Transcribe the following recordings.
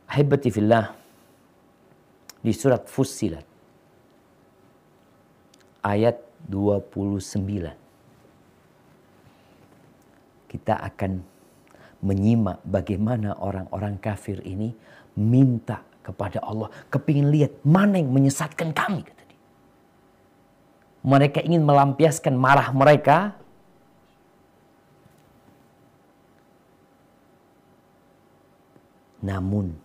Ahibati fillah, di surat Fussilat ayat 29 kita akan menyimak bagaimana orang-orang kafir ini minta kepada Allah, kepingin lihat mana yang menyesatkan kami, kata dia. Mereka ingin melampiaskan marah mereka, namun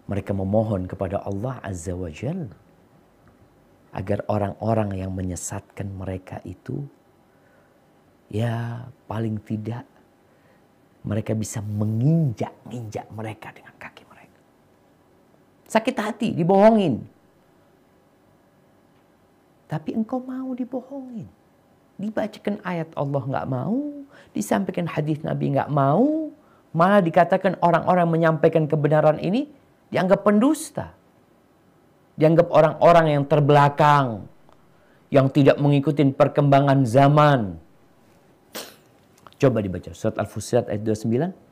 mereka memohon kepada Allah Azza wa Jalla agar orang-orang yang menyesatkan mereka itu, ya paling tidak mereka bisa menginjak-injak mereka dengan kaki mereka. Sakit hati, dibohongin. Tapi engkau mau dibohongin. Dibacakan ayat Allah nggak mau, disampaikan hadis Nabi nggak mau, malah dikatakan orang-orang menyampaikan kebenaran ini dianggap pendusta. Dianggap orang-orang yang terbelakang, yang tidak mengikuti perkembangan zaman. Coba dibaca surat Al-Fussilat ayat 29.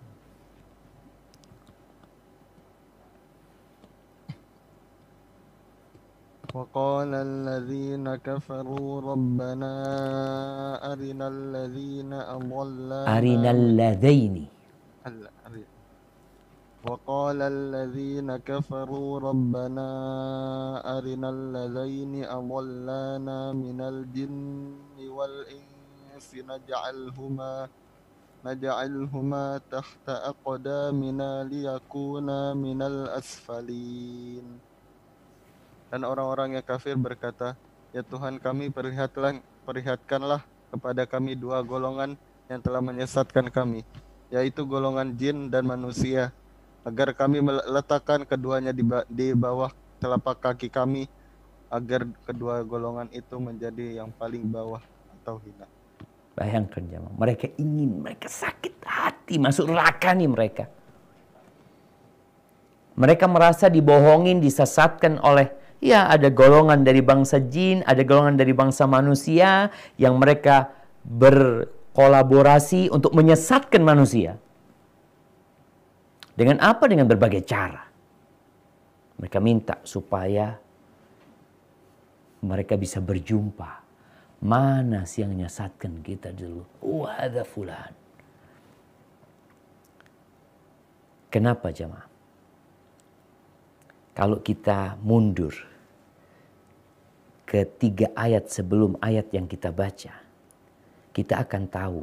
وقال الذين كفروا ربنا أرنا الذين أضلانا أرنا الذين وقال الذين كفروا ربنا أرنا الذين أضلانا من الجن والإنس نجعلهما تحت أقدامنا ليكونا من الأسفلين. Dan orang-orang yang kafir berkata, ya Tuhan kami, perlihatkanlah kepada kami dua golongan yang telah menyesatkan kami, yaitu golongan jin dan manusia, agar kami meletakkan keduanya di bawah telapak kaki kami, agar kedua golongan itu menjadi yang paling bawah atau hina. Bayangkan jemaah, mereka ingin, mereka sakit hati masuk neraka nih mereka. Mereka merasa dibohongin, disesatkan oleh, ya ada golongan dari bangsa jin, ada golongan dari bangsa manusia yang mereka berkolaborasi untuk menyesatkan manusia. Dengan apa? Dengan berbagai cara. Mereka minta supaya mereka bisa berjumpa. Mana sih yang menyesatkan kita dulu? Ada fulan. Kenapa jemaah? Kalau kita mundur ke 3 ayat sebelum ayat yang kita baca, kita akan tahu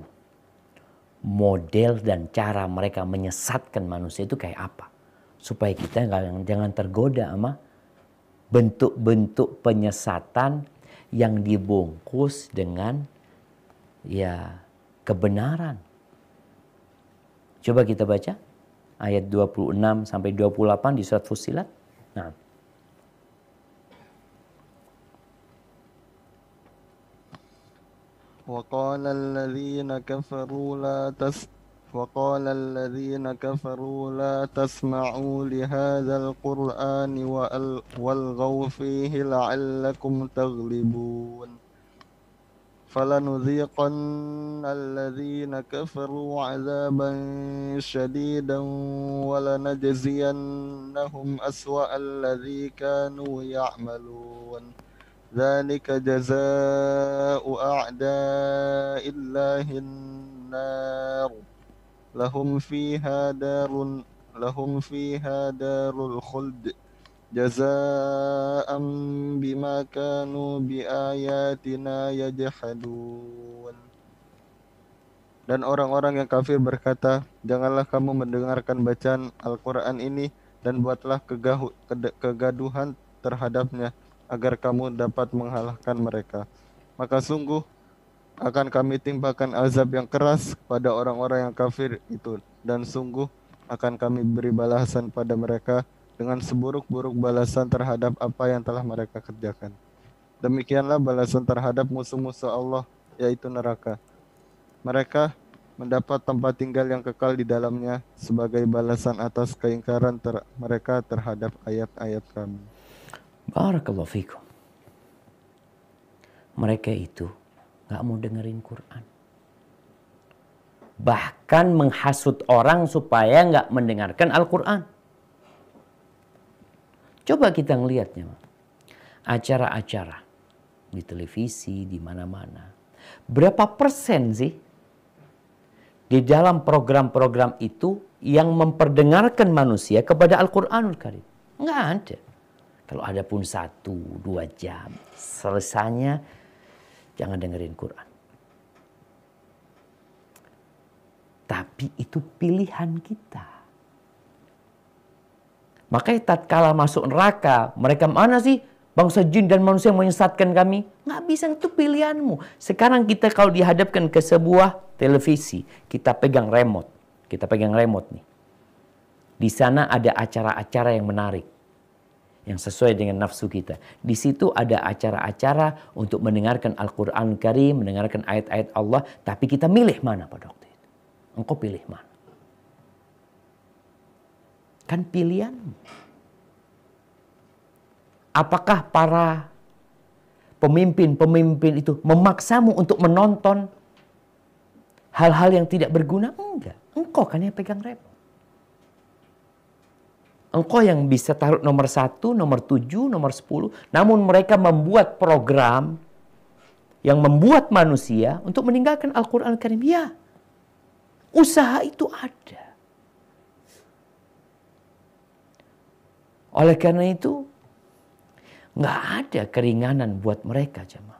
model dan cara mereka menyesatkan manusia itu kayak apa. Supaya kita jangan tergoda sama bentuk-bentuk penyesatan yang dibungkus dengan ya kebenaran. Coba kita baca ayat 26 sampai 28 di surat Fussilat. Nah. وقال الذين كفروا لا تسمعوا لهذا القرآن والغوا فيه لعلكم تغلبون فلنذيقن الذين كفروا عذابا شديدا ولنجزينهم أسوأ الذي كانوا يعملون ذلك جزاء أعداء الله النار لهم فيها دار الخلد جزاء بما كانوا بآياتنا يجحدون. Dan orang-orang yang kafir berkata, janganlah kamu mendengarkan bacaan Al-Quran ini dan buatlah kegaduhan terhadapnya agar kamu dapat mengalahkan mereka. Maka sungguh akan kami timpakan azab yang keras pada orang-orang yang kafir itu, dan sungguh akan kami beri balasan pada mereka dengan seburuk-buruk balasan terhadap apa yang telah mereka kerjakan. Demikianlah balasan terhadap musuh-musuh Allah, yaitu neraka. Mereka mendapat tempat tinggal yang kekal di dalamnya sebagai balasan atas keingkaran mereka terhadap ayat-ayat kami. Barakallahu fikum. Mereka itu gak mau dengerin Quran. Bahkan menghasut orang supaya gak mendengarkan Al-Quran. Coba kita ngelihatnya, acara-acara di televisi, di mana-mana. Berapa persen sih di dalam program-program itu yang memperdengarkan manusia kepada Al-Quranul Karim? Nggak ada. Kalau ada pun 1-2 jam, selesainya jangan dengerin Quran. Tapi itu pilihan kita. Makanya tatkala masuk neraka, mereka mana sih bangsa jin dan manusia yang menyesatkan kami? Nggak bisa, itu pilihanmu. Sekarang kita kalau dihadapkan ke sebuah televisi, kita pegang remote. Kita pegang remote nih. Di sana ada acara-acara yang menarik. Yang sesuai dengan nafsu kita. Di situ ada acara-acara untuk mendengarkan Al-Quran Karim, mendengarkan ayat-ayat Allah. Tapi kita milih mana pada waktu itu? Engkau pilih mana? Kan pilihanmu. Apakah para pemimpin-pemimpin itu memaksamu untuk menonton hal-hal yang tidak berguna? Enggak. Engkau kan yang pegang remote. Engkau yang bisa taruh nomor 1, nomor 7, nomor 10. Namun mereka membuat program yang membuat manusia untuk meninggalkan Al-Quran Al-Karim. Ya, usaha itu ada. Oleh karena itu, nggak ada keringanan buat mereka, jemaah.